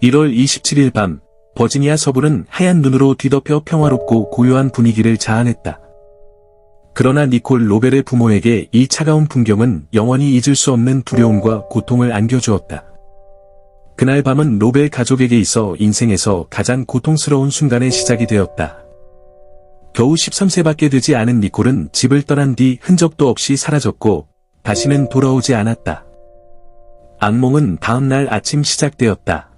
1월 27일 밤, 버지니아 서부는 하얀 눈으로 뒤덮여 평화롭고 고요한 분위기를 자아냈다. 그러나 니콜 로벨의 부모에게 이 차가운 풍경은 영원히 잊을 수 없는 두려움과 고통을 안겨주었다. 그날 밤은 로벨 가족에게 있어 인생에서 가장 고통스러운 순간의 시작이 되었다. 겨우 13세밖에 되지 않은 니콜은 집을 떠난 뒤 흔적도 없이 사라졌고 다시는 돌아오지 않았다. 악몽은 다음날 아침 시작되었다.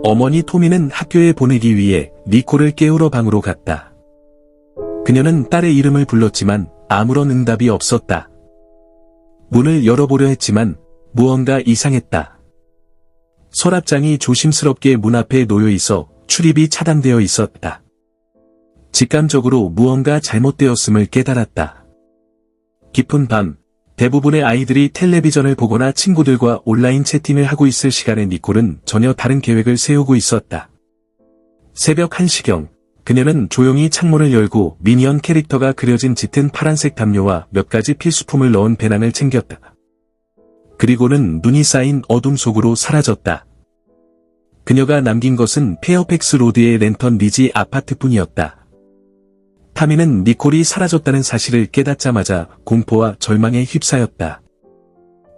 어머니 토미는 학교에 보내기 위해 니콜을 깨우러 방으로 갔다. 그녀는 딸의 이름을 불렀지만 아무런 응답이 없었다. 문을 열어보려 했지만 무언가 이상했다. 서랍장이 조심스럽게 문 앞에 놓여 있어 출입이 차단되어 있었다. 직감적으로 무언가 잘못되었음을 깨달았다. 깊은 밤, 대부분의 아이들이 텔레비전을 보거나 친구들과 온라인 채팅을 하고 있을 시간에 니콜은 전혀 다른 계획을 세우고 있었다. 새벽 1시경, 그녀는 조용히 창문을 열고 미니언 캐릭터가 그려진 짙은 파란색 담요와 몇 가지 필수품을 넣은 배낭을 챙겼다. 그리고는 눈이 쌓인 어둠 속으로 사라졌다. 그녀가 남긴 것은 페어팩스 로드의 랜턴 리지 아파트뿐이었다. 타미는 니콜이 사라졌다는 사실을 깨닫자마자 공포와 절망에 휩싸였다.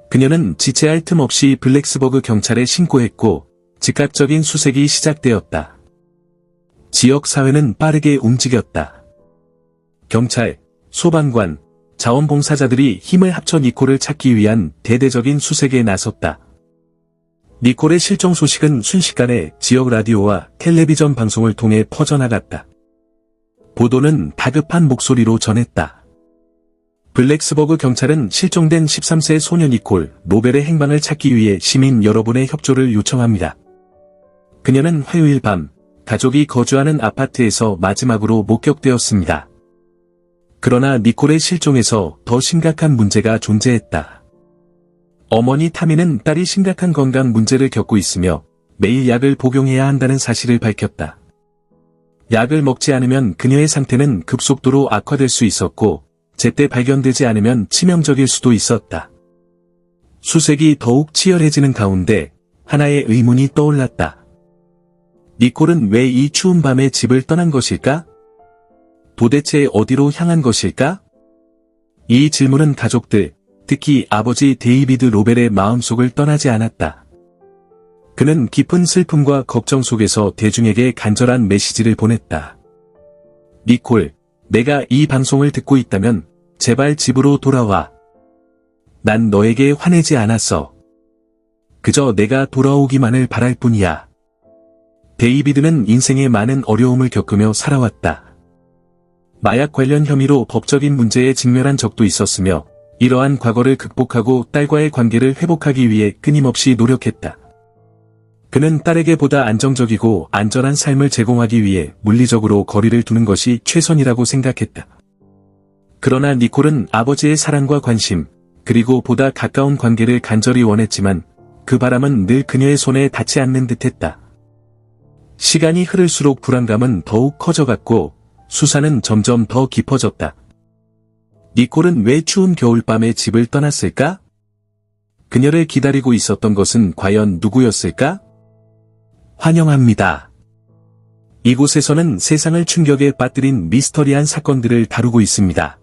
그녀는 지체할 틈 없이 블랙스버그 경찰에 신고했고 즉각적인 수색이 시작되었다. 지역 사회는 빠르게 움직였다. 경찰, 소방관, 자원봉사자들이 힘을 합쳐 니콜을 찾기 위한 대대적인 수색에 나섰다. 니콜의 실종 소식은 순식간에 지역 라디오와 텔레비전 방송을 통해 퍼져나갔다. 보도는 다급한 목소리로 전했다. 블랙스버그 경찰은 실종된 13세 소녀 니콜 로벨의 행방을 찾기 위해 시민 여러분의 협조를 요청합니다. 그녀는 화요일 밤 가족이 거주하는 아파트에서 마지막으로 목격되었습니다. 그러나 니콜의 실종에서 더 심각한 문제가 존재했다. 어머니 타미는 딸이 심각한 건강 문제를 겪고 있으며 매일 약을 복용해야 한다는 사실을 밝혔다. 약을 먹지 않으면 그녀의 상태는 급속도로 악화될 수 있었고 제때 발견되지 않으면 치명적일 수도 있었다. 수색이 더욱 치열해지는 가운데 하나의 의문이 떠올랐다. 니콜은 왜 이 추운 밤에 집을 떠난 것일까? 도대체 어디로 향한 것일까? 이 질문은 가족들, 특히 아버지 데이비드 로벨의 마음속을 떠나지 않았다. 그는 깊은 슬픔과 걱정 속에서 대중에게 간절한 메시지를 보냈다. 니콜, 내가 이 방송을 듣고 있다면 제발 집으로 돌아와. 난 너에게 화내지 않았어. 그저 내가 돌아오기만을 바랄 뿐이야. 데이비드는 인생에 많은 어려움을 겪으며 살아왔다. 마약 관련 혐의로 법적인 문제에 직면한 적도 있었으며 이러한 과거를 극복하고 딸과의 관계를 회복하기 위해 끊임없이 노력했다. 그는 딸에게 보다 안정적이고 안전한 삶을 제공하기 위해 물리적으로 거리를 두는 것이 최선이라고 생각했다. 그러나 니콜은 아버지의 사랑과 관심, 그리고 보다 가까운 관계를 간절히 원했지만 그 바람은 늘 그녀의 손에 닿지 않는 듯했다. 시간이 흐를수록 불안감은 더욱 커져갔고 수사는 점점 더 깊어졌다. 니콜은 왜 추운 겨울밤에 집을 떠났을까? 그녀를 기다리고 있었던 것은 과연 누구였을까? 환영합니다. 이곳에서는 세상을 충격에 빠뜨린 미스터리한 사건들을 다루고 있습니다.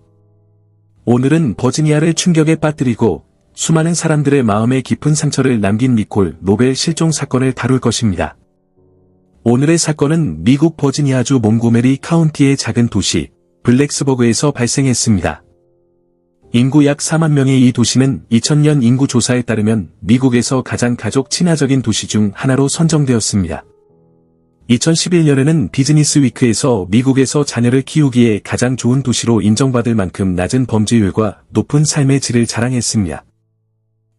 오늘은 버지니아를 충격에 빠뜨리고 수많은 사람들의 마음에 깊은 상처를 남긴 니콜 로벨 실종 사건을 다룰 것입니다. 오늘의 사건은 미국 버지니아주 몽고메리 카운티의 작은 도시 블랙스버그에서 발생했습니다. 인구 약 4만 명의 이 도시는 2000년 인구 조사에 따르면 미국에서 가장 가족 친화적인 도시 중 하나로 선정되었습니다. 2011년에는 비즈니스 위크에서 미국에서 자녀를 키우기에 가장 좋은 도시로 인정받을 만큼 낮은 범죄율과 높은 삶의 질을 자랑했습니다.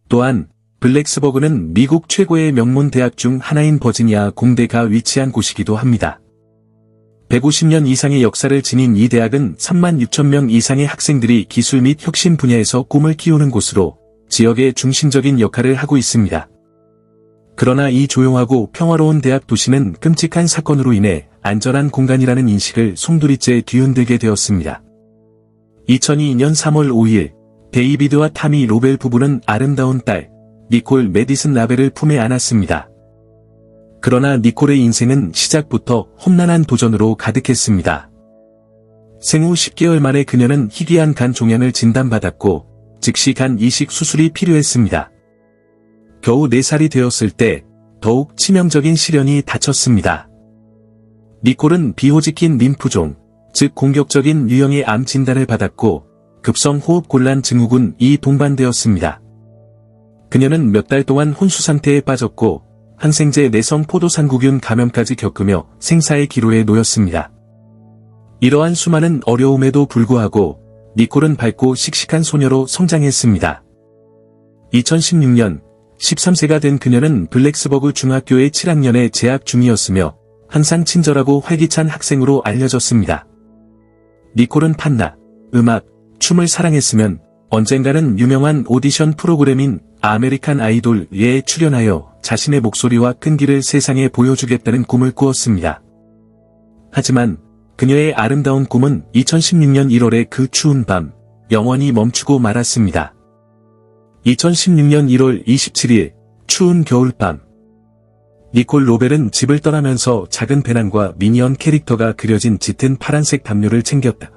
또한 블랙스버그는 미국 최고의 명문 대학 중 하나인 버지니아 공대가 위치한 곳이기도 합니다. 150년 이상의 역사를 지닌 이 대학은 3만 6천 명 이상의 학생들이 기술 및 혁신 분야에서 꿈을 키우는 곳으로 지역의 중심적인 역할을 하고 있습니다. 그러나 이 조용하고 평화로운 대학 도시는 끔찍한 사건으로 인해 안전한 공간이라는 인식을 송두리째 뒤흔들게 되었습니다. 2002년 3월 5일, 데이비드와 타미 로벨 부부는 아름다운 딸, 니콜 메디슨 라벨을 품에 안았습니다. 그러나 니콜의 인생은 시작부터 험난한 도전으로 가득했습니다. 생후 10개월 만에 그녀는 희귀한 간 종양을 진단받았고 즉시 간 이식 수술이 필요했습니다. 겨우 4살이 되었을 때 더욱 치명적인 시련이 닥쳤습니다. 니콜은 비호지킨 림프종, 즉 공격적인 유형의 암 진단을 받았고 급성 호흡곤란 증후군이 동반되었습니다. 그녀는 몇 달 동안 혼수 상태에 빠졌고 항생제 내성 포도상구균 감염까지 겪으며 생사의 기로에 놓였습니다. 이러한 수많은 어려움에도 불구하고 니콜은 밝고 씩씩한 소녀로 성장했습니다. 2016년 13세가 된 그녀는 블랙스버그 중학교의 7학년에 재학 중이었으며 항상 친절하고 활기찬 학생으로 알려졌습니다. 니콜은 판나, 음악, 춤을 사랑했으면 언젠가는 유명한 오디션 프로그램인 아메리칸 아이돌에 출연하여 자신의 목소리와 끈기를 세상에 보여주겠다는 꿈을 꾸었습니다. 하지만 그녀의 아름다운 꿈은 2016년 1월의 그 추운 밤, 영원히 멈추고 말았습니다. 2016년 1월 27일, 추운 겨울밤. 니콜 로벨은 집을 떠나면서 작은 배낭과 미니언 캐릭터가 그려진 짙은 파란색 담요를 챙겼다.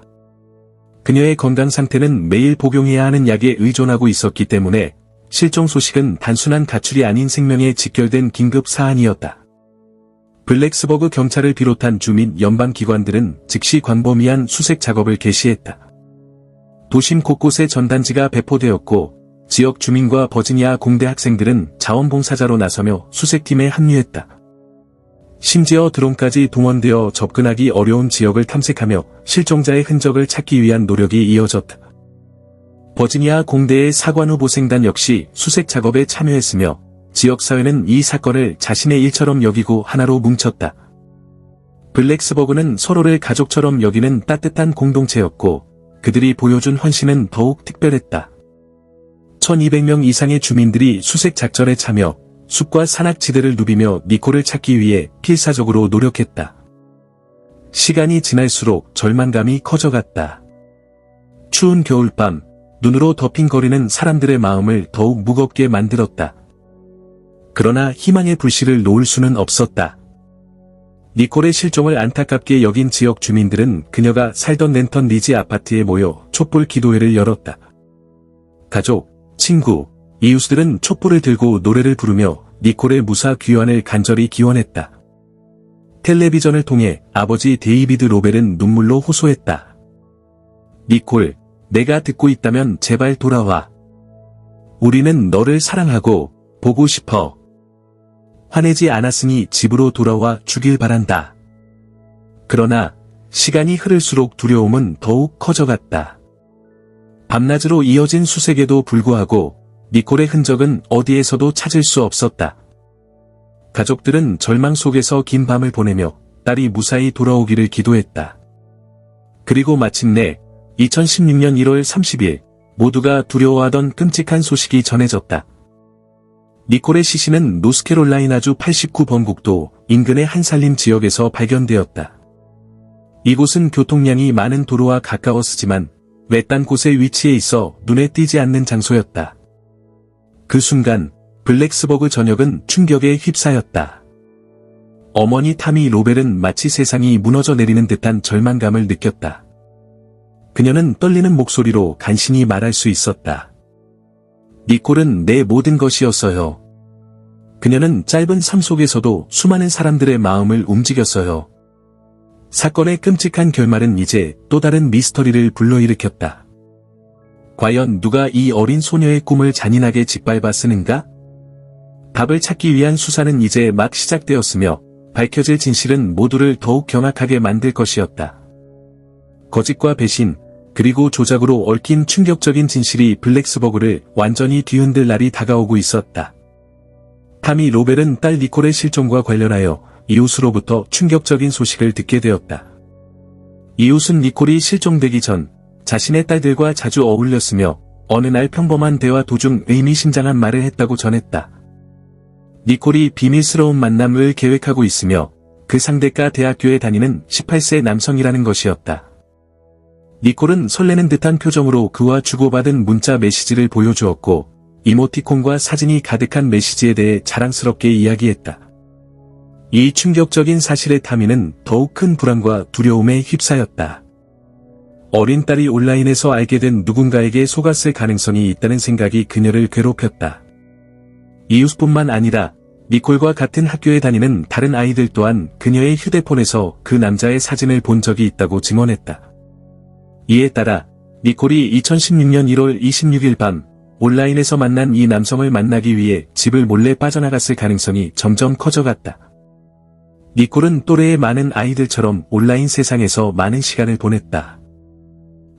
그녀의 건강 상태는 매일 복용해야 하는 약에 의존하고 있었기 때문에 실종 소식은 단순한 가출이 아닌 생명에 직결된 긴급 사안이었다. 블랙스버그 경찰을 비롯한 주민 연방기관들은 즉시 광범위한 수색 작업을 개시했다. 도심 곳곳에 전단지가 배포되었고 지역 주민과 버지니아 공대 학생들은 자원봉사자로 나서며 수색팀에 합류했다. 심지어 드론까지 동원되어 접근하기 어려운 지역을 탐색하며 실종자의 흔적을 찾기 위한 노력이 이어졌다. 버지니아 공대의 사관후보생단 역시 수색 작업에 참여했으며 지역사회는 이 사건을 자신의 일처럼 여기고 하나로 뭉쳤다. 블랙스버그는 서로를 가족처럼 여기는 따뜻한 공동체였고 그들이 보여준 헌신은 더욱 특별했다. 1200명 이상의 주민들이 수색 작전에 참여, 숲과 산악지대를 누비며 니콜을 찾기 위해 필사적으로 노력했다. 시간이 지날수록 절망감이 커져갔다. 추운 겨울밤, 눈으로 덮인 거리는 사람들의 마음을 더욱 무겁게 만들었다. 그러나 희망의 불씨를 놓을 수는 없었다. 니콜의 실종을 안타깝게 여긴 지역 주민들은 그녀가 살던 랜턴 리지 아파트에 모여 촛불 기도회를 열었다. 가족, 친구, 이웃들은 촛불을 들고 노래를 부르며 니콜의 무사 귀환을 간절히 기원했다. 텔레비전을 통해 아버지 데이비드 로벨은 눈물로 호소했다. 니콜, 내가 듣고 있다면 제발 돌아와. 우리는 너를 사랑하고 보고 싶어. 화내지 않았으니 집으로 돌아와 주길 바란다. 그러나 시간이 흐를수록 두려움은 더욱 커져갔다. 밤낮으로 이어진 수색에도 불구하고 니콜의 흔적은 어디에서도 찾을 수 없었다. 가족들은 절망 속에서 긴 밤을 보내며 딸이 무사히 돌아오기를 기도했다. 그리고 마침내 2016년 1월 30일 모두가 두려워하던 끔찍한 소식이 전해졌다. 니콜의 시신은 노스캐롤라이나주 89번 국도 인근의 한 산림 지역에서 발견되었다. 이곳은 교통량이 많은 도로와 가까웠지만 외딴 곳에 위치해 있어 눈에 띄지 않는 장소였다. 그 순간 블랙스버그 전역은 충격에 휩싸였다. 어머니 타미 로벨은 마치 세상이 무너져 내리는 듯한 절망감을 느꼈다. 그녀는 떨리는 목소리로 간신히 말할 수 있었다. 니콜은 내 모든 것이었어요. 그녀는 짧은 삶 속에서도 수많은 사람들의 마음을 움직였어요. 사건의 끔찍한 결말은 이제 또 다른 미스터리를 불러일으켰다. 과연 누가 이 어린 소녀의 꿈을 잔인하게 짓밟아 쓰는가? 답을 찾기 위한 수사는 이제 막 시작되었으며 밝혀질 진실은 모두를 더욱 경악하게 만들 것이었다. 거짓과 배신, 그리고 조작으로 얽힌 충격적인 진실이 블랙스버그를 완전히 뒤흔들 날이 다가오고 있었다. 타미 로벨은 딸 니콜의 실종과 관련하여 이웃으로부터 충격적인 소식을 듣게 되었다. 이웃은 니콜이 실종되기 전 자신의 딸들과 자주 어울렸으며 어느 날 평범한 대화 도중 의미심장한 말을 했다고 전했다. 니콜이 비밀스러운 만남을 계획하고 있으며 그 상대가 대학교에 다니는 18세 남성이라는 것이었다. 니콜은 설레는 듯한 표정으로 그와 주고받은 문자 메시지를 보여주었고 이모티콘과 사진이 가득한 메시지에 대해 자랑스럽게 이야기했다. 이 충격적인 사실에 타미는 더욱 큰 불안과 두려움에 휩싸였다. 어린 딸이 온라인에서 알게 된 누군가에게 속았을 가능성이 있다는 생각이 그녀를 괴롭혔다. 이웃뿐만 아니라 니콜과 같은 학교에 다니는 다른 아이들 또한 그녀의 휴대폰에서 그 남자의 사진을 본 적이 있다고 증언했다. 이에 따라 니콜이 2016년 1월 26일 밤 온라인에서 만난 이 남성을 만나기 위해 집을 몰래 빠져나갔을 가능성이 점점 커져갔다. 니콜은 또래의 많은 아이들처럼 온라인 세상에서 많은 시간을 보냈다.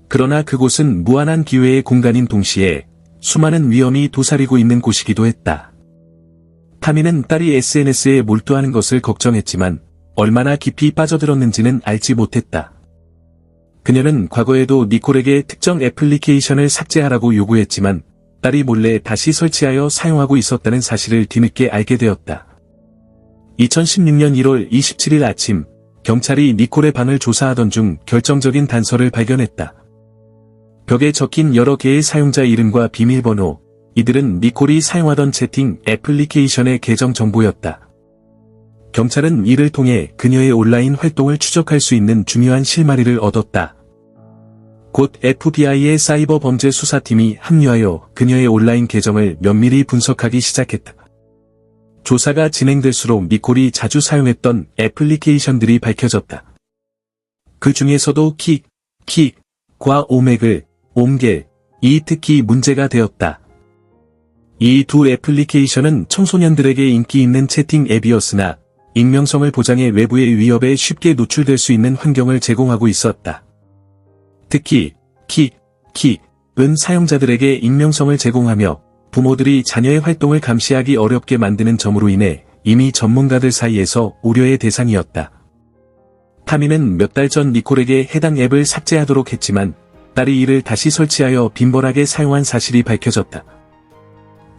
그러나 그곳은 무한한 기회의 공간인 동시에 수많은 위험이 도사리고 있는 곳이기도 했다. 타미는 딸이 SNS에 몰두하는 것을 걱정했지만 얼마나 깊이 빠져들었는지는 알지 못했다. 그녀는 과거에도 니콜에게 특정 애플리케이션을 삭제하라고 요구했지만 딸이 몰래 다시 설치하여 사용하고 있었다는 사실을 뒤늦게 알게 되었다. 2016년 1월 27일 아침, 경찰이 니콜의 방을 조사하던 중 결정적인 단서를 발견했다. 벽에 적힌 여러 개의 사용자 이름과 비밀번호, 이들은 니콜이 사용하던 채팅 애플리케이션의 계정 정보였다. 경찰은 이를 통해 그녀의 온라인 활동을 추적할 수 있는 중요한 실마리를 얻었다. 곧 FBI의 사이버 범죄 수사팀이 합류하여 그녀의 온라인 계정을 면밀히 분석하기 시작했다. 조사가 진행될수록 니콜이 자주 사용했던 애플리케이션들이 밝혀졌다. 그 중에서도 킥과 오메글, 이 특히 문제가 되었다. 이 두 애플리케이션은 청소년들에게 인기 있는 채팅 앱이었으나 익명성을 보장해 외부의 위협에 쉽게 노출될 수 있는 환경을 제공하고 있었다. 특히 킥은 사용자들에게 익명성을 제공하며 부모들이 자녀의 활동을 감시하기 어렵게 만드는 점으로 인해 이미 전문가들 사이에서 우려의 대상이었다. 타미는 몇 달 전 니콜에게 해당 앱을 삭제하도록 했지만 딸이 이를 다시 설치하여 빈번하게 사용한 사실이 밝혀졌다.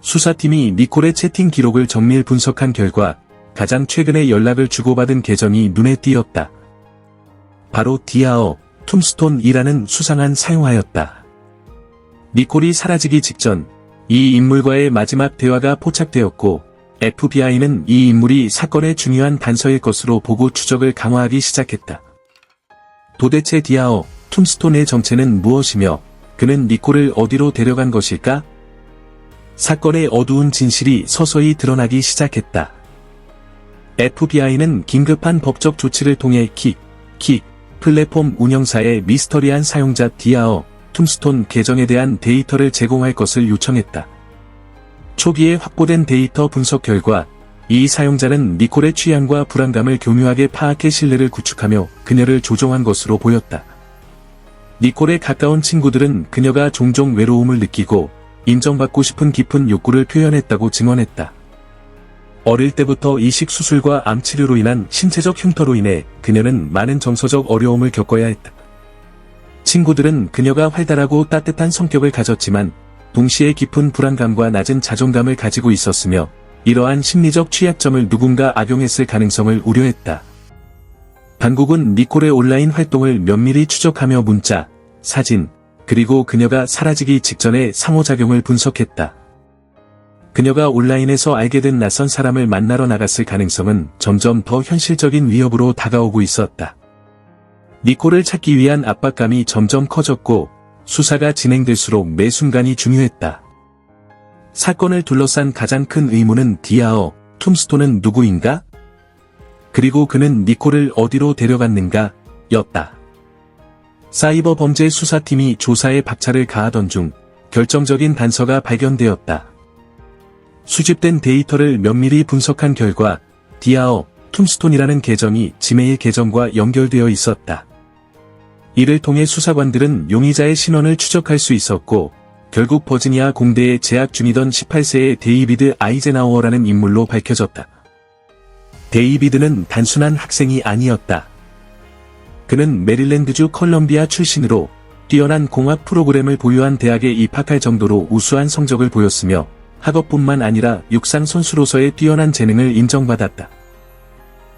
수사팀이 니콜의 채팅 기록을 정밀 분석한 결과 가장 최근에 연락을 주고받은 계정이 눈에 띄었다. 바로 디아어, 툼스톤이라는 수상한 사용하였다. 니콜이 사라지기 직전 이 인물과의 마지막 대화가 포착되었고 FBI는 이 인물이 사건의 중요한 단서일 것으로 보고 추적을 강화하기 시작했다. 도대체 디아어, 툼스톤의 정체는 무엇이며 그는 니콜을 어디로 데려간 것일까? 사건의 어두운 진실이 서서히 드러나기 시작했다. FBI는 긴급한 법적 조치를 통해 킥 플랫폼 운영사의 미스터리한 사용자 디아어, 툼스톤 계정에 대한 데이터를 제공할 것을 요청했다. 초기에 확보된 데이터 분석 결과 이 사용자는 니콜의 취향과 불안감을 교묘하게 파악해 신뢰를 구축하며 그녀를 조종한 것으로 보였다. 니콜의 가까운 친구들은 그녀가 종종 외로움을 느끼고 인정받고 싶은 깊은 욕구를 표현했다고 증언했다. 어릴 때부터 이식 수술과 암 치료로 인한 신체적 흉터로 인해 그녀는 많은 정서적 어려움을 겪어야 했다. 친구들은 그녀가 활달하고 따뜻한 성격을 가졌지만 동시에 깊은 불안감과 낮은 자존감을 가지고 있었으며 이러한 심리적 취약점을 누군가 악용했을 가능성을 우려했다. 당국은 니콜의 온라인 활동을 면밀히 추적하며 문자, 사진, 그리고 그녀가 사라지기 직전의 상호작용을 분석했다. 그녀가 온라인에서 알게 된 낯선 사람을 만나러 나갔을 가능성은 점점 더 현실적인 위협으로 다가오고 있었다. 니콜을 찾기 위한 압박감이 점점 커졌고 수사가 진행될수록 매 순간이 중요했다. 사건을 둘러싼 가장 큰 의문은 디아어, 툼스톤은 누구인가? 그리고 그는 니콜을 어디로 데려갔는가? 였다. 사이버 범죄 수사팀이 조사에 박차를 가하던 중 결정적인 단서가 발견되었다. 수집된 데이터를 면밀히 분석한 결과 디아어, 툼스톤이라는 계정이 지메일 계정과 연결되어 있었다. 이를 통해 수사관들은 용의자의 신원을 추적할 수 있었고 결국 버지니아 공대에 재학 중이던 18세의 데이비드 아이젠하워라는 인물로 밝혀졌다. 데이비드는 단순한 학생이 아니었다. 그는 메릴랜드주 컬럼비아 출신으로 뛰어난 공학 프로그램을 보유한 대학에 입학할 정도로 우수한 성적을 보였으며 학업뿐만 아니라 육상 선수로서의 뛰어난 재능을 인정받았다.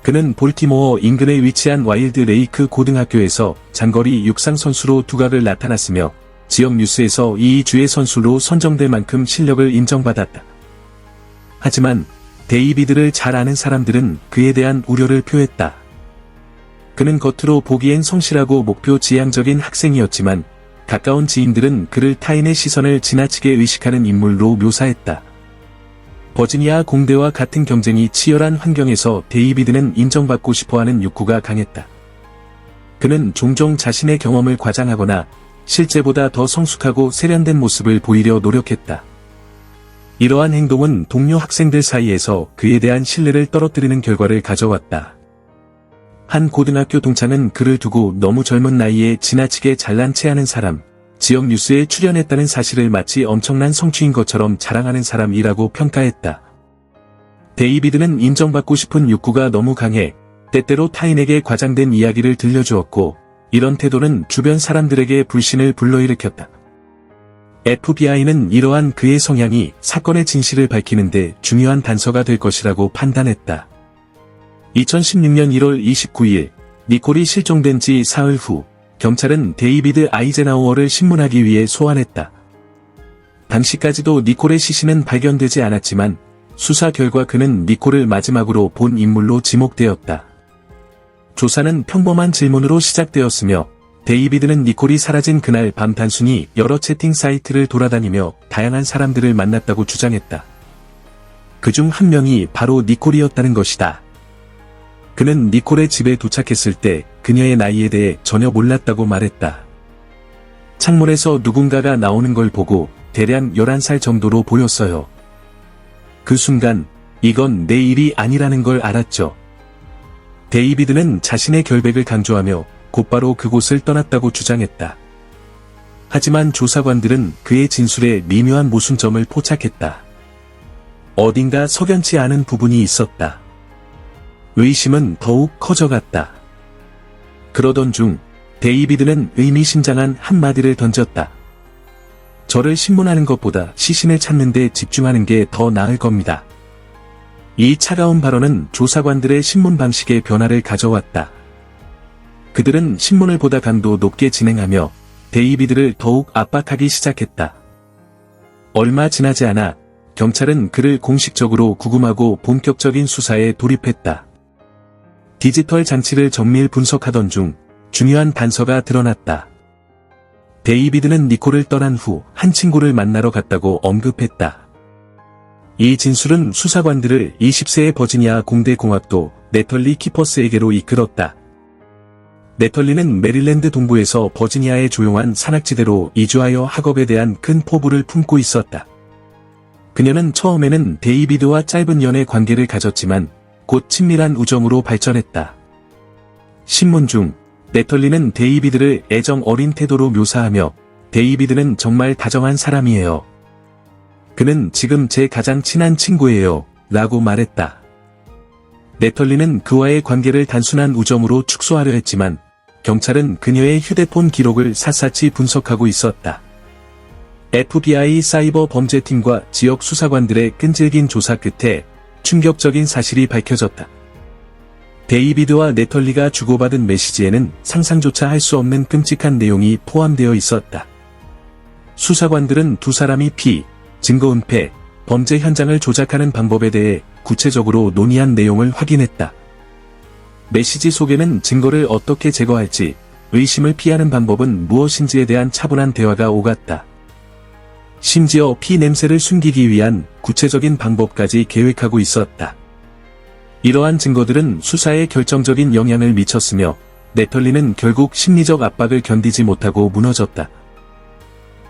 그는 볼티모어 인근에 위치한 와일드 레이크 고등학교에서 장거리 육상 선수로 두각을 나타났으며 지역 뉴스에서 이 주의 선수로 선정될 만큼 실력을 인정받았다. 하지만 데이비드를 잘 아는 사람들은 그에 대한 우려를 표했다. 그는 겉으로 보기엔 성실하고 목표지향적인 학생이었지만 가까운 지인들은 그를 타인의 시선을 지나치게 의식하는 인물로 묘사했다. 버지니아 공대와 같은 경쟁이 치열한 환경에서 데이비드는 인정받고 싶어하는 욕구가 강했다. 그는 종종 자신의 경험을 과장하거나 실제보다 더 성숙하고 세련된 모습을 보이려 노력했다. 이러한 행동은 동료 학생들 사이에서 그에 대한 신뢰를 떨어뜨리는 결과를 가져왔다. 한 고등학교 동창은 그를 두고 너무 젊은 나이에 지나치게 잘난 체하는 사람, 지역 뉴스에 출연했다는 사실을 마치 엄청난 성취인 것처럼 자랑하는 사람이라고 평가했다. 데이비드는 인정받고 싶은 욕구가 너무 강해 때때로 타인에게 과장된 이야기를 들려주었고, 이런 태도는 주변 사람들에게 불신을 불러일으켰다. FBI는 이러한 그의 성향이 사건의 진실을 밝히는데 중요한 단서가 될 것이라고 판단했다. 2016년 1월 29일, 니콜이 실종된 지 사흘 후, 경찰은 데이비드 아이젠하워를 신문하기 위해 소환했다. 당시까지도 니콜의 시신은 발견되지 않았지만, 수사 결과 그는 니콜을 마지막으로 본 인물로 지목되었다. 조사는 평범한 질문으로 시작되었으며, 데이비드는 니콜이 사라진 그날 밤 단순히 여러 채팅 사이트를 돌아다니며 다양한 사람들을 만났다고 주장했다. 그중 한 명이 바로 니콜이었다는 것이다. 그는 니콜의 집에 도착했을 때 그녀의 나이에 대해 전혀 몰랐다고 말했다. 창문에서 누군가가 나오는 걸 보고 대략 11살 정도로 보였어요. 그 순간 이건 내 일이 아니라는 걸 알았죠. 데이비드는 자신의 결백을 강조하며 곧바로 그곳을 떠났다고 주장했다. 하지만 조사관들은 그의 진술에 미묘한 모순점을 포착했다. 어딘가 석연치 않은 부분이 있었다. 의심은 더욱 커져갔다. 그러던 중 데이비드는 의미심장한 한마디를 던졌다. 저를 신문하는 것보다 시신을 찾는 데 집중하는 게 더 나을 겁니다. 이 차가운 발언은 조사관들의 신문 방식의 변화를 가져왔다. 그들은 신문을 보다 강도 높게 진행하며 데이비드를 더욱 압박하기 시작했다. 얼마 지나지 않아 경찰은 그를 공식적으로 구금하고 본격적인 수사에 돌입했다. 디지털 장치를 정밀 분석하던 중 중요한 단서가 드러났다. 데이비드는 니콜을 떠난 후 한 친구를 만나러 갔다고 언급했다. 이 진술은 수사관들을 20세의 버지니아 공대 공학도 네털리 키퍼스에게로 이끌었다. 네털리는 메릴랜드 동부에서 버지니아의 조용한 산악지대로 이주하여 학업에 대한 큰 포부를 품고 있었다. 그녀는 처음에는 데이비드와 짧은 연애 관계를 가졌지만 곧 친밀한 우정으로 발전했다. 신문 중 네털리는 데이비드를 애정 어린 태도로 묘사하며 데이비드는 정말 다정한 사람이에요. 그는 지금 제 가장 친한 친구예요. 라고 말했다. 네털리는 그와의 관계를 단순한 우정으로 축소하려 했지만 경찰은 그녀의 휴대폰 기록을 샅샅이 분석하고 있었다. FBI 사이버 범죄팀과 지역 수사관들의 끈질긴 조사 끝에 충격적인 사실이 밝혀졌다. 데이비드와 네털리가 주고받은 메시지에는 상상조차 할 수 없는 끔찍한 내용이 포함되어 있었다. 수사관들은 두 사람이 증거 은폐, 범죄 현장을 조작하는 방법에 대해 구체적으로 논의한 내용을 확인했다. 메시지 속에는 증거를 어떻게 제거할지, 의심을 피하는 방법은 무엇인지에 대한 차분한 대화가 오갔다. 심지어 피 냄새를 숨기기 위한 구체적인 방법까지 계획하고 있었다. 이러한 증거들은 수사에 결정적인 영향을 미쳤으며 네털리는 결국 심리적 압박을 견디지 못하고 무너졌다.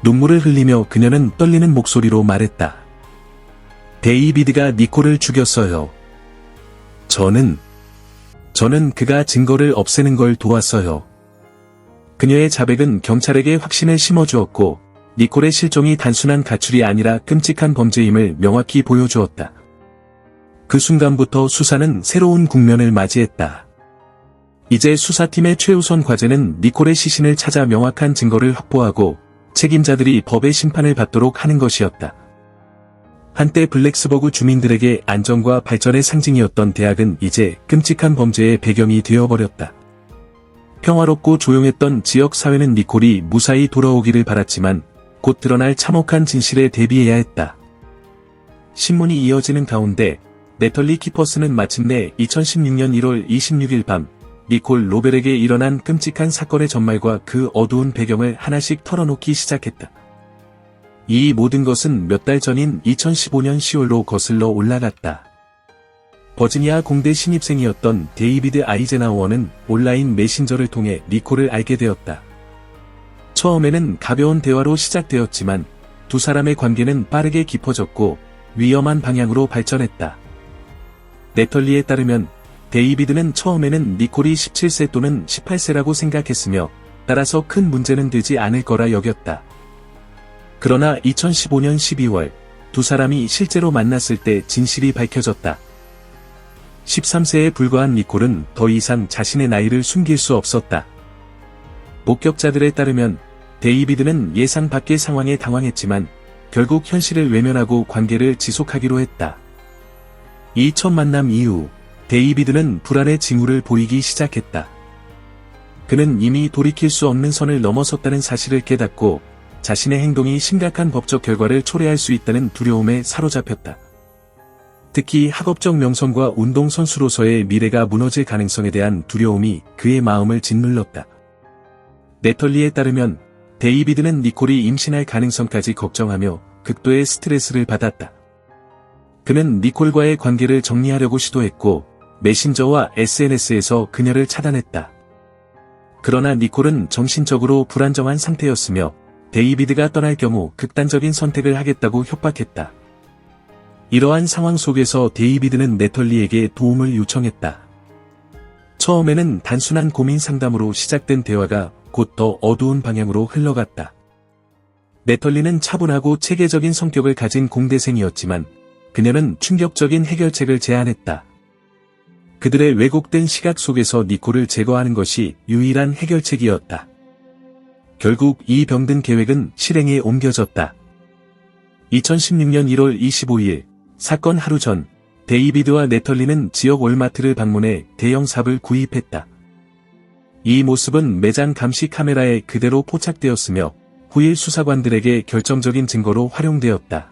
눈물을 흘리며 그녀는 떨리는 목소리로 말했다. 데이비드가 니콜을 죽였어요. 저는 그가 증거를 없애는 걸 도왔어요. 그녀의 자백은 경찰에게 확신을 심어주었고 니콜의 실종이 단순한 가출이 아니라 끔찍한 범죄임을 명확히 보여주었다. 그 순간부터 수사는 새로운 국면을 맞이했다. 이제 수사팀의 최우선 과제는 니콜의 시신을 찾아 명확한 증거를 확보하고 책임자들이 법의 심판을 받도록 하는 것이었다. 한때 블랙스버그 주민들에게 안정과 발전의 상징이었던 대학은 이제 끔찍한 범죄의 배경이 되어버렸다. 평화롭고 조용했던 지역 사회는 니콜이 무사히 돌아오기를 바랐지만 곧 드러날 참혹한 진실에 대비해야 했다. 신문이 이어지는 가운데 내털리 키퍼스는 마침내 2016년 1월 26일 밤 니콜 로벨에게 일어난 끔찍한 사건의 전말과 그 어두운 배경을 하나씩 털어놓기 시작했다. 이 모든 것은 몇 달 전인 2015년 10월로 거슬러 올라갔다. 버지니아 공대 신입생이었던 데이비드 아이젠하워는 온라인 메신저를 통해 니콜을 알게 되었다. 처음에는 가벼운 대화로 시작되었지만 두 사람의 관계는 빠르게 깊어졌고 위험한 방향으로 발전했다. 내털리에 따르면 데이비드는 처음에는 니콜이 17세 또는 18세라고 생각했으며 따라서 큰 문제는 되지 않을 거라 여겼다. 그러나 2015년 12월 두 사람이 실제로 만났을 때 진실이 밝혀졌다. 13세에 불과한 니콜은 더 이상 자신의 나이를 숨길 수 없었다. 목격자들에 따르면 데이비드는 예상 밖의 상황에 당황했지만 결국 현실을 외면하고 관계를 지속하기로 했다. 이 첫 만남 이후 데이비드는 불안의 징후를 보이기 시작했다. 그는 이미 돌이킬 수 없는 선을 넘어섰다는 사실을 깨닫고 자신의 행동이 심각한 법적 결과를 초래할 수 있다는 두려움에 사로잡혔다. 특히 학업적 명성과 운동선수로서의 미래가 무너질 가능성에 대한 두려움이 그의 마음을 짓눌렀다. 내털리에 따르면 데이비드는 니콜이 임신할 가능성까지 걱정하며 극도의 스트레스를 받았다. 그는 니콜과의 관계를 정리하려고 시도했고 메신저와 SNS에서 그녀를 차단했다. 그러나 니콜은 정신적으로 불안정한 상태였으며 데이비드가 떠날 경우 극단적인 선택을 하겠다고 협박했다. 이러한 상황 속에서 데이비드는 내털리에게 도움을 요청했다. 처음에는 단순한 고민 상담으로 시작된 대화가 곧 더 어두운 방향으로 흘러갔다. 내털리는 차분하고 체계적인 성격을 가진 공대생이었지만 그녀는 충격적인 해결책을 제안했다. 그들의 왜곡된 시각 속에서 니콜을 제거하는 것이 유일한 해결책이었다. 결국 이 병든 계획은 실행에 옮겨졌다. 2016년 1월 25일 사건 하루 전 데이비드와 내털리는 지역 월마트를 방문해 대형 삽을 구입했다. 이 모습은 매장 감시 카메라에 그대로 포착되었으며 후일 수사관들에게 결정적인 증거로 활용되었다.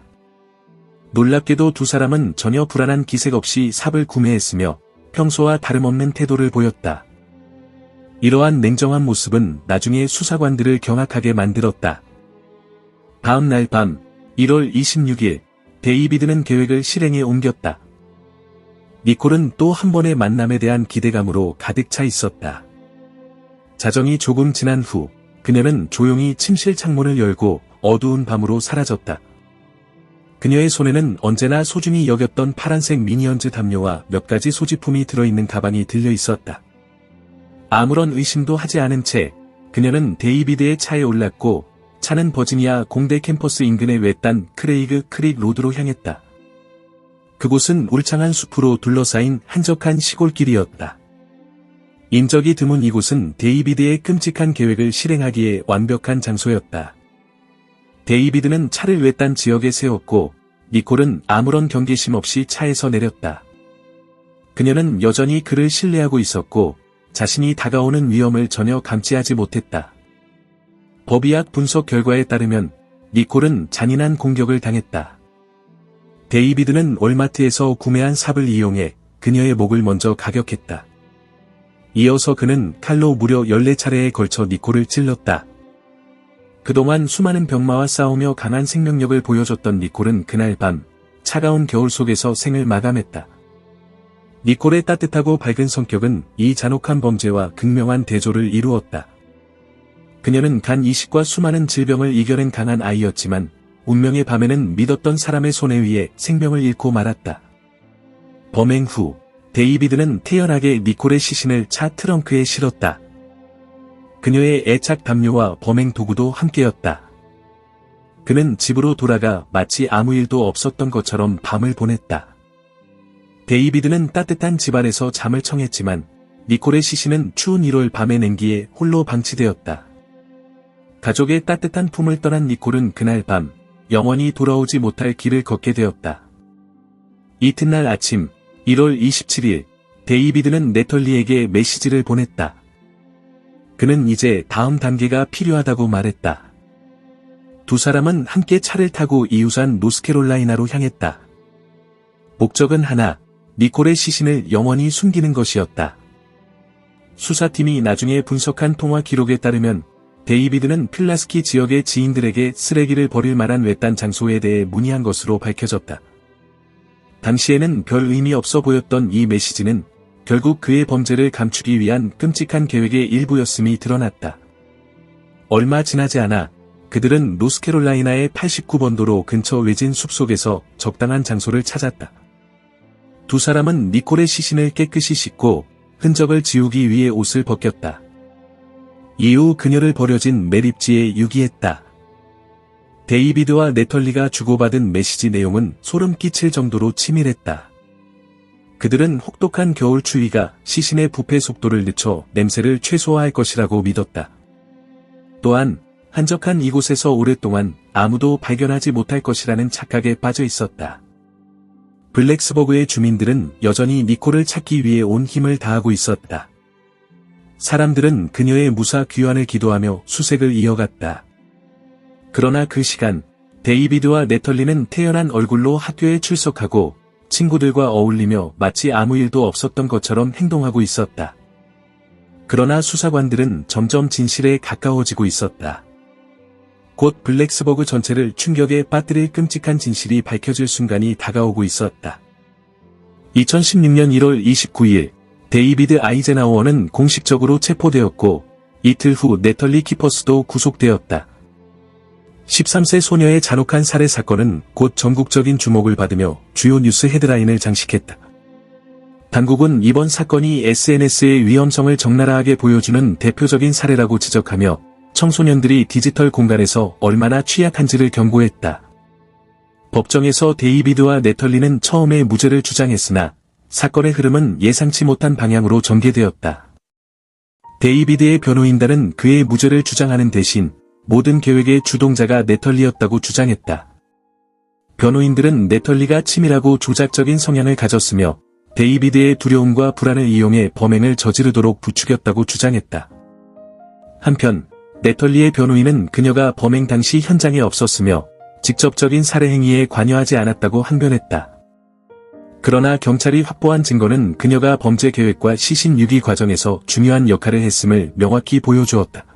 놀랍게도 두 사람은 전혀 불안한 기색 없이 삽을 구매했으며 평소와 다름없는 태도를 보였다. 이러한 냉정한 모습은 나중에 수사관들을 경악하게 만들었다. 다음 날 밤 1월 26일 데이비드는 계획을 실행에 옮겼다. 니콜은 또 한 번의 만남에 대한 기대감으로 가득 차 있었다. 자정이 조금 지난 후 그녀는 조용히 침실 창문을 열고 어두운 밤으로 사라졌다. 그녀의 손에는 언제나 소중히 여겼던 파란색 미니언즈 담요와 몇 가지 소지품이 들어있는 가방이 들려 있었다. 아무런 의심도 하지 않은 채 그녀는 데이비드의 차에 올랐고 차는 버지니아 공대 캠퍼스 인근의 외딴 크레이그 크릭 로드로 향했다. 그곳은 울창한 숲으로 둘러싸인 한적한 시골길이었다. 인적이 드문 이곳은 데이비드의 끔찍한 계획을 실행하기에 완벽한 장소였다. 데이비드는 차를 외딴 지역에 세웠고 니콜은 아무런 경계심 없이 차에서 내렸다. 그녀는 여전히 그를 신뢰하고 있었고 자신이 다가오는 위험을 전혀 감지하지 못했다. 법의학 분석 결과에 따르면 니콜은 잔인한 공격을 당했다. 데이비드는 월마트에서 구매한 삽을 이용해 그녀의 목을 먼저 가격했다. 이어서 그는 칼로 무려 14차례에 걸쳐 니콜을 찔렀다. 그동안 수많은 병마와 싸우며 강한 생명력을 보여줬던 니콜은 그날 밤 차가운 겨울 속에서 생을 마감했다. 니콜의 따뜻하고 밝은 성격은 이 잔혹한 범죄와 극명한 대조를 이루었다. 그녀는 간 이식과 수많은 질병을 이겨낸 강한 아이였지만 운명의 밤에는 믿었던 사람의 손에 의해 생명을 잃고 말았다. 범행 후 데이비드는 태연하게 니콜의 시신을 차 트렁크에 실었다. 그녀의 애착 담요와 범행 도구도 함께였다. 그는 집으로 돌아가 마치 아무 일도 없었던 것처럼 밤을 보냈다. 데이비드는 따뜻한 집안에서 잠을 청했지만 니콜의 시신은 추운 1월 밤의 냉기에 홀로 방치되었다. 가족의 따뜻한 품을 떠난 니콜은 그날 밤 영원히 돌아오지 못할 길을 걷게 되었다. 이튿날 아침 1월 27일 데이비드는 내털리에게 메시지를 보냈다. 그는 이제 다음 단계가 필요하다고 말했다. 두 사람은 함께 차를 타고 이웃한 노스캐롤라이나로 향했다. 목적은 하나, 니콜의 시신을 영원히 숨기는 것이었다. 수사팀이 나중에 분석한 통화 기록에 따르면 데이비드는 필라스키 지역의 지인들에게 쓰레기를 버릴 만한 외딴 장소에 대해 문의한 것으로 밝혀졌다. 당시에는 별 의미 없어 보였던 이 메시지는 결국 그의 범죄를 감추기 위한 끔찍한 계획의 일부였음이 드러났다. 얼마 지나지 않아 그들은 노스캐롤라이나의 89번 도로 근처 외진 숲속에서 적당한 장소를 찾았다. 두 사람은 니콜의 시신을 깨끗이 씻고 흔적을 지우기 위해 옷을 벗겼다. 이후 그녀를 버려진 매립지에 유기했다. 데이비드와 네털리가 주고받은 메시지 내용은 소름 끼칠 정도로 치밀했다. 그들은 혹독한 겨울 추위가 시신의 부패 속도를 늦춰 냄새를 최소화할 것이라고 믿었다. 또한 한적한 이곳에서 오랫동안 아무도 발견하지 못할 것이라는 착각에 빠져 있었다. 블랙스버그의 주민들은 여전히 니콜을 찾기 위해 온 힘을 다하고 있었다. 사람들은 그녀의 무사 귀환을 기도하며 수색을 이어갔다. 그러나 그 시간, 데이비드와 네털리는 태연한 얼굴로 학교에 출석하고 친구들과 어울리며 마치 아무 일도 없었던 것처럼 행동하고 있었다. 그러나 수사관들은 점점 진실에 가까워지고 있었다. 곧 블랙스버그 전체를 충격에 빠뜨릴 끔찍한 진실이 밝혀질 순간이 다가오고 있었다. 2016년 1월 29일, 데이비드 아이젠하워는 공식적으로 체포되었고, 이틀 후 네털리 키퍼스도 구속되었다. 13세 소녀의 잔혹한 살해 사건은 곧 전국적인 주목을 받으며 주요 뉴스 헤드라인을 장식했다. 당국은 이번 사건이 SNS의 위험성을 적나라하게 보여주는 대표적인 사례라고 지적하며 청소년들이 디지털 공간에서 얼마나 취약한지를 경고했다. 법정에서 데이비드와 네털리는 처음에 무죄를 주장했으나 사건의 흐름은 예상치 못한 방향으로 전개되었다. 데이비드의 변호인단은 그의 무죄를 주장하는 대신 모든 계획의 주동자가 네털리였다고 주장했다. 변호인들은 네털리가 치밀하고 조작적인 성향을 가졌으며 데이비드의 두려움과 불안을 이용해 범행을 저지르도록 부추겼다고 주장했다. 한편 네털리의 변호인은 그녀가 범행 당시 현장에 없었으며 직접적인 살해 행위에 관여하지 않았다고 항변했다. 그러나 경찰이 확보한 증거는 그녀가 범죄 계획과 시신 유기 과정에서 중요한 역할을 했음을 명확히 보여주었다.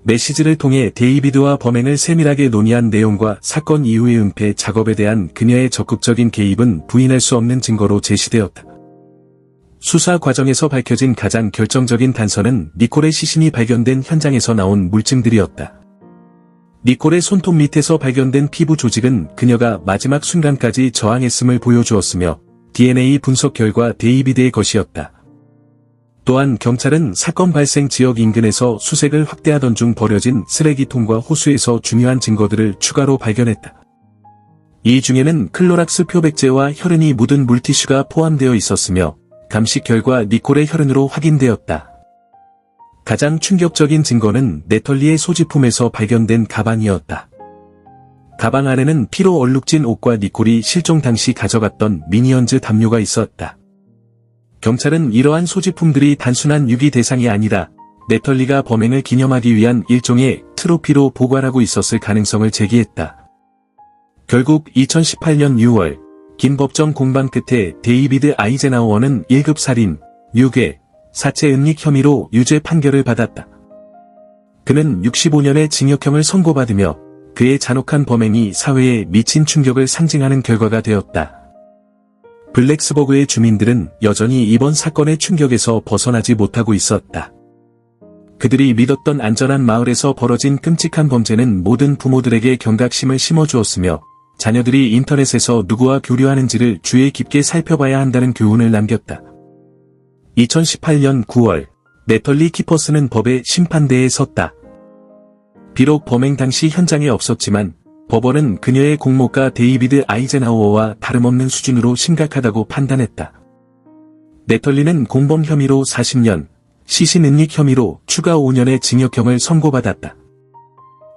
메시지를 통해 데이비드와 범행을 세밀하게 논의한 내용과 사건 이후의 은폐 작업에 대한 그녀의 적극적인 개입은 부인할 수 없는 증거로 제시되었다. 수사 과정에서 밝혀진 가장 결정적인 단서는 니콜의 시신이 발견된 현장에서 나온 물증들이었다. 니콜의 손톱 밑에서 발견된 피부 조직은 그녀가 마지막 순간까지 저항했음을 보여주었으며 DNA 분석 결과 데이비드의 것이었다. 또한 경찰은 사건 발생 지역 인근에서 수색을 확대하던 중 버려진 쓰레기통과 호수에서 중요한 증거들을 추가로 발견했다. 이 중에는 클로락스 표백제와 혈흔이 묻은 물티슈가 포함되어 있었으며 감식 결과 니콜의 혈흔으로 확인되었다. 가장 충격적인 증거는 네털리의 소지품에서 발견된 가방이었다. 가방 안에는 피로 얼룩진 옷과 니콜이 실종 당시 가져갔던 미니언즈 담요가 있었다. 경찰은 이러한 소지품들이 단순한 유기 대상이 아니라 네털리가 범행을 기념하기 위한 일종의 트로피로 보관하고 있었을 가능성을 제기했다. 결국 2018년 6월 긴 법정 공방 끝에 데이비드 아이젠하워는 1급 살인, 유괴, 사체 은닉 혐의로 유죄 판결을 받았다. 그는 65년의 징역형을 선고받으며 그의 잔혹한 범행이 사회에 미친 충격을 상징하는 결과가 되었다. 블랙스버그의 주민들은 여전히 이번 사건의 충격에서 벗어나지 못하고 있었다. 그들이 믿었던 안전한 마을에서 벌어진 끔찍한 범죄는 모든 부모들에게 경각심을 심어주었으며 자녀들이 인터넷에서 누구와 교류하는지를 주의 깊게 살펴봐야 한다는 교훈을 남겼다. 2018년 9월, 네털리 키퍼스는 법의 심판대에 섰다. 비록 범행 당시 현장에 없었지만 법원은 그녀의 공모가 데이비드 아이젠하워와 다름없는 수준으로 심각하다고 판단했다. 네털리는 공범 혐의로 40년, 시신 은닉 혐의로 추가 5년의 징역형을 선고받았다.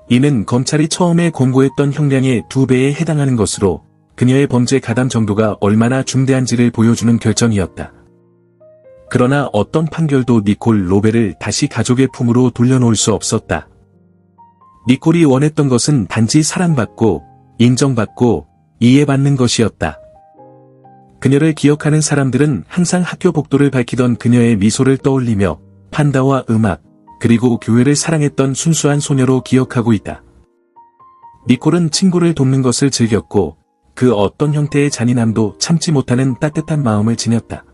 이는 검찰이 처음에 공고했던 형량의 2배에 해당하는 것으로 그녀의 범죄 가담 정도가 얼마나 중대한지를 보여주는 결정이었다. 그러나 어떤 판결도 니콜 로벨을 다시 가족의 품으로 돌려놓을 수 없었다. 니콜이 원했던 것은 단지 사랑받고, 인정받고, 이해받는 것이었다. 그녀를 기억하는 사람들은 항상 학교 복도를 밝히던 그녀의 미소를 떠올리며 판다와 음악, 그리고 교회를 사랑했던 순수한 소녀로 기억하고 있다. 니콜은 친구를 돕는 것을 즐겼고 그 어떤 형태의 잔인함도 참지 못하는 따뜻한 마음을 지녔다.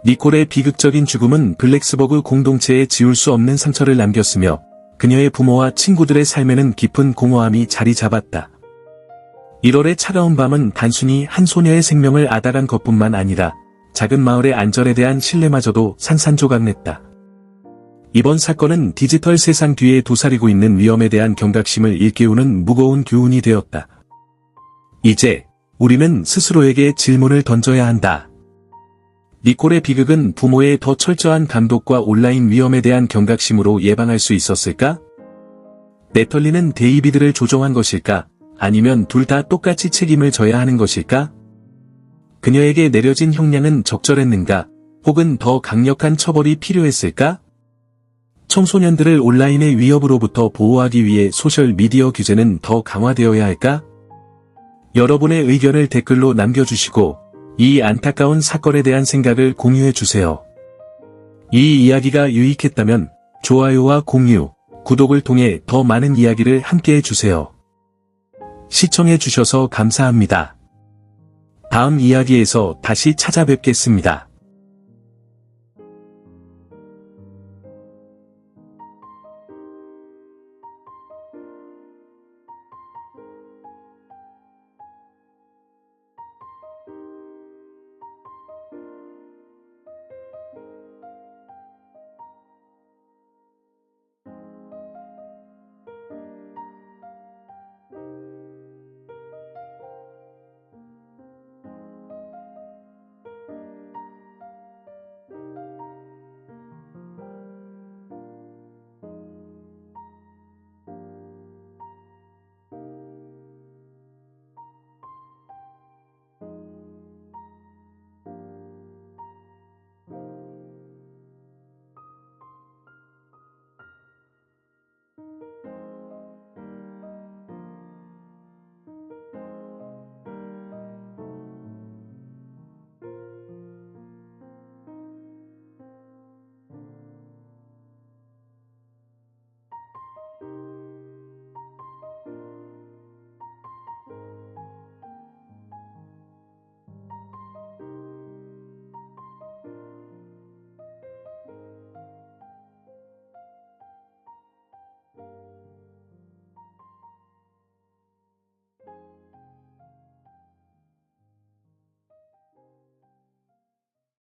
니콜의 비극적인 죽음은 블랙스버그 공동체에 지울 수 없는 상처를 남겼으며 그녀의 부모와 친구들의 삶에는 깊은 공허함이 자리 잡았다. 1월의 차가운 밤은 단순히 한 소녀의 생명을 앗아간 것뿐만 아니라 작은 마을의 안전에 대한 신뢰마저도 산산조각냈다. 이번 사건은 디지털 세상 뒤에 도사리고 있는 위험에 대한 경각심을 일깨우는 무거운 교훈이 되었다. 이제 우리는 스스로에게 질문을 던져야 한다. 니콜의 비극은 부모의 더 철저한 감독과 온라인 위험에 대한 경각심으로 예방할 수 있었을까? 네털리는 데이비드를 조종한 것일까? 아니면 둘 다 똑같이 책임을 져야 하는 것일까? 그녀에게 내려진 형량은 적절했는가? 혹은 더 강력한 처벌이 필요했을까? 청소년들을 온라인의 위협으로부터 보호하기 위해 소셜미디어 규제는 더 강화되어야 할까? 여러분의 의견을 댓글로 남겨주시고 이 안타까운 사건에 대한 생각을 공유해주세요. 이 이야기가 유익했다면 좋아요와 공유, 구독을 통해 더 많은 이야기를 함께해주세요. 시청해주셔서 감사합니다. 다음 이야기에서 다시 찾아뵙겠습니다.